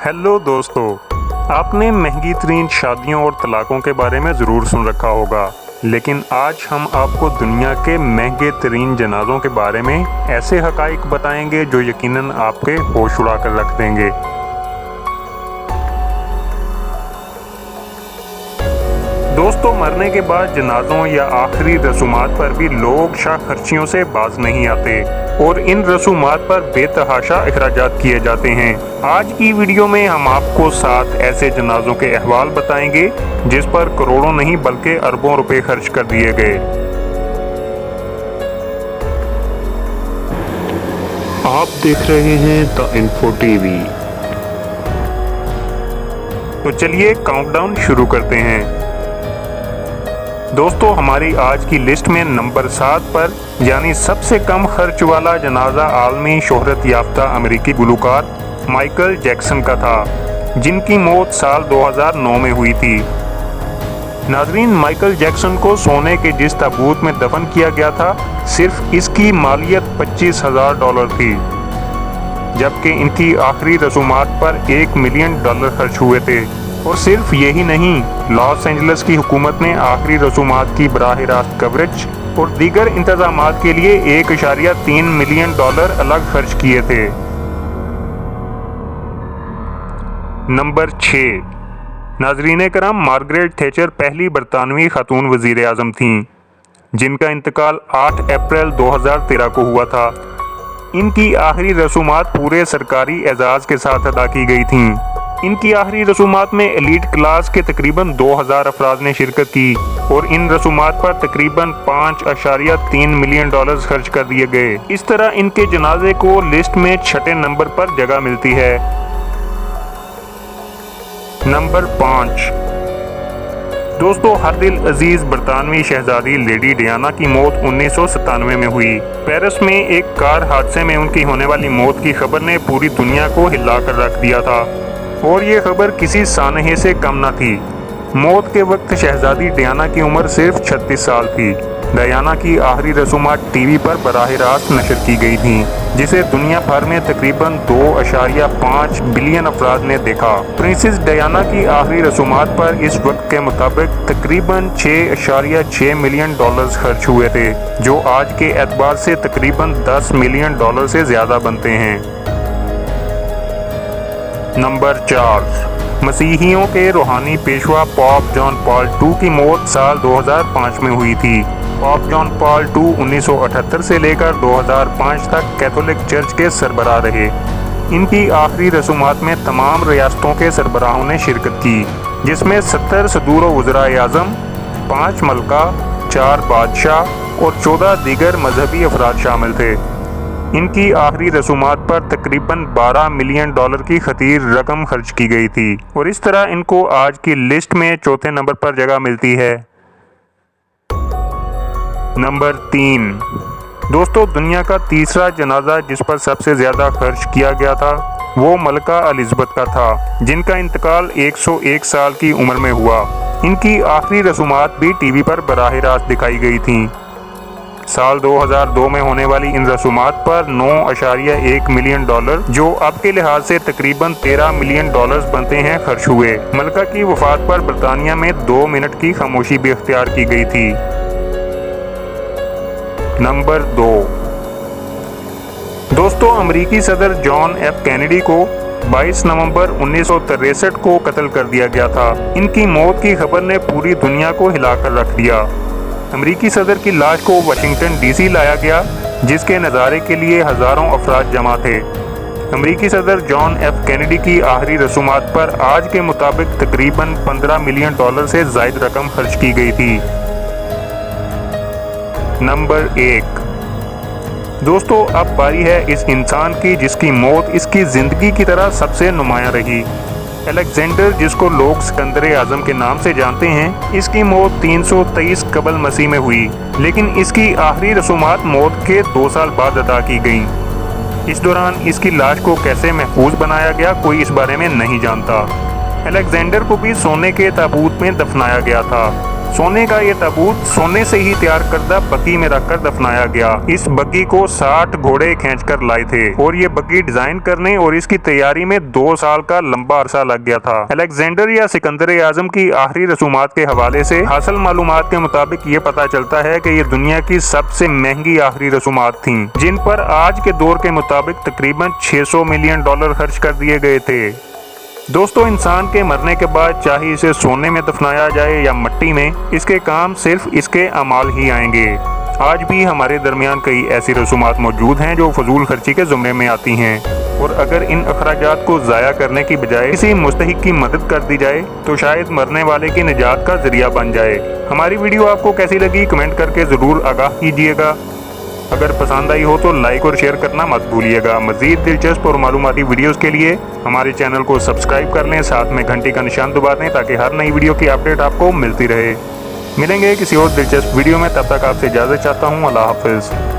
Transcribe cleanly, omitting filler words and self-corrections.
Hello दोस्तों, आपने महंगी तरीन शादियों और तलाकों के बारे में ज़रूर सुन रखा होगा, लेकिन आज हम आपको दुनिया के महंगे तरीन जनाज़ों के बारे में ऐसे हक़ाइक़ बताएंगे जो यकीनन आपके होश उड़ा कर रख देंगे। दोस्तों, मरने के बाद जनाज़ों या आखिरी रसूमात पर भी लोग शाह खर्चियों से बाज नहीं आते और इन रसूमात पर बेतहाशा अखराजात किए जाते हैं। आज की वीडियो में हम आपको 7 ऐसे जनाज़ों के अहवाल बताएंगे जिस पर करोड़ों नहीं बल्कि अरबों रुपए खर्च कर दिए गए। आप देख रहे हैं द इन्फो टीवी। तो चलिए काउंटडाउन शुरू करते हैं। दोस्तों, हमारी आज की लिस्ट में नंबर 7 पर यानी सबसे कम खर्च वाला जनाजा आलमी शोहरत याफ्ता अमेरिकी गुलूकार माइकल जैक्सन का था, जिनकी मौत साल 2009 में हुई थी। नाज़रीन, माइकल जैक्सन को सोने के जिस ताबूत में दफन किया गया था, सिर्फ इसकी मालियत $25,000 थी, जबकि इनकी आखिरी रसूमात पर $1 मिलियन खर्च हुए थे। और सिर्फ यही नहीं, लॉस एंजल्स की हुकूमत ने आखिरी रसूमात की बराह रास्त कवरेज और दीगर इंतजामात के लिए $1.3 मिलियन अलग खर्च किए थे। नंबर 6, नाज़रीन करम, मार्गरेट थैचर पहली बरतानवी खातून वज़ीर आज़म थीं, जिनका इंतकाल 8 अप्रैल 2013 को हुआ था। इनकी आखिरी रसूमात पूरे सरकारी एजाज़ के साथ अदा की गई थीं। इनकी आखिरी रसूमात में एलीट क्लास के तकरीबन 2000 अफराद ने शिरकत की और इन रसूमात पर तकरीबन $5.3 मिलियन खर्च कर दिए गए। इस तरह इनके जनाजे को लिस्ट में 6 नंबर पर जगह मिलती है। नंबर 5, दोस्तों, हर दिल अजीज बरतानवी शहजादी लेडी डियाना की मौत 1997 में हुई। पेरिस में एक कार हादसे में उनकी होने वाली मौत की खबर ने पूरी दुनिया को हिला कर रख दिया था और ये खबर किसी सानहे से कम न थी। मौत के वक्त शहजादी डियाना की उम्र सिर्फ 36 साल थी। डियाना की आखिरी रसूमात टीवी पर बराह रास्त नशर की गई थीं, जिसे दुनिया भर में तकरीबन 2.5 बिलियन अफराद ने देखा। प्रिंसेस डियाना की आखिरी रसूमात पर इस वक्त के मुताबिक तकरीबन $6.6 मिलियन खर्च हुए थे, जो आज के एतबार से तकरीबन $10 मिलियन से ज़्यादा बनते हैं। नंबर 4, मसीहियों के रूहानी Peshwa pop John Paul II की मौत साल 2005 में हुई थी। पॉप जॉन पॉल II 1978 से लेकर 2005 तक कैथोलिक चर्च के सरबराह रहे। इनकी आखिरी रसूमात में तमाम रियासतों के सरबराहों ने शिरकत की, जिसमें 70 सदूर वज़राए आज़म, 5 मलका, 4 बादशाह और 14 दीगर मजहबी अफराद शामिल थे। इनकी आखिरी रसूमात पर तकरीबन $12 मिलियन की खतीर रकम खर्च की गई थी और इस तरह इनको आज की लिस्ट में 4थे नंबर पर जगह मिलती है। नंबर 3, दोस्तों, दुनिया का तीसरा जनाजा जिस पर सबसे ज़्यादा खर्च किया गया था वो मलका एलिज़ाबेथ का था, जिनका इंतकाल 101 साल की उम्र में हुआ। इनकी आखिरी रसूमात भी टीवी पर बराह रास्त दिखाई गई थीं। साल 2002 में होने वाली इन रसूमात पर $9.1 मिलियन, जो अब के लिहाज से तकरीबन $13 मिलियन बनते हैं, खर्च हुए। मलका की वफात पर बरतानिया में 2 मिनट की खामोशी भी इख्तियार की गई थी। नंबर 2, दोस्तों, अमेरिकी सदर जॉन एफ कैनेडी को 22 नवंबर 1963 को कत्ल कर दिया गया था। इनकी मौत की खबर ने पूरी दुनिया को हिलाकर रख दिया। अमेरिकी सदर की लाश को वाशिंगटन DC लाया गया, जिसके नज़ारे के लिए हज़ारों अफराद जमा थे। अमेरिकी सदर जॉन एफ कैनेडी की आखिरी रसूमात पर आज के मुताबिक तकरीबन $15 मिलियन से ज़ायद रकम खर्च की गई थी। नंबर 1, दोस्तों, अब बारी है इस इंसान की जिसकी मौत इसकी ज़िंदगी की तरह सबसे नुमायां रही। अलेक्जेंडर, जिसको लोग सिकंदर आज़म के नाम से जानते हैं, इसकी मौत 323 कबल मसीह में हुई, लेकिन इसकी आखिरी रसूमात मौत के 2 साल बाद अदा की गईं। इस दौरान इसकी लाश को कैसे महफूज बनाया गया, कोई इस बारे में नहीं जानता। अलेक्जेंडर को भी सोने के ताबूत में दफनाया गया था। सोने का ये ताबूत सोने से ही तैयार करदा बग्गी में रखकर दफनाया गया। इस बग्गी को 60 घोड़े खींचकर लाए थे और ये बग्गी डिजाइन करने और इसकी तैयारी में 2 साल का लंबा अरसा लग गया था। अलेक्जेंडर या सिकंदर आजम की आखिरी रसूमात के हवाले से हासिल मालूमात के मुताबिक ये पता चलता है कि ये दुनिया की सबसे महंगी आखिरी रसूमात थीं, जिन पर आज के दौर के मुताबिक तकरीबन $600 मिलियन खर्च कर दिए गए थे। दोस्तों, इंसान के मरने के बाद चाहे इसे सोने में दफनाया जाए या मिट्टी में, इसके काम सिर्फ इसके अमाल ही आएंगे। आज भी हमारे दरमियान कई ऐसी रसूमात मौजूद हैं जो फजूल खर्ची के ज़ुमरे में आती हैं, और अगर इन अखराजात को ज़ाया करने की बजाय किसी मुस्तहिक की मदद कर दी जाए तो शायद मरने वाले की निजात का ज़रिया बन जाए। हमारी वीडियो आपको कैसी लगी कमेंट करके ज़रूर आगाह कीजिएगा। अगर पसंद आई हो तो लाइक और शेयर करना मत भूलिएगा। मज़ीद दिलचस्प और मालूमाती वीडियोस के लिए हमारे चैनल को सब्सक्राइब कर लें, साथ में घंटी का निशान दबा दें ताकि हर नई वीडियो की अपडेट आपको मिलती रहे। मिलेंगे किसी और दिलचस्प वीडियो में, तब तक आपसे इजाज़त चाहता हूँ। अल्लाह हाफ़िज़।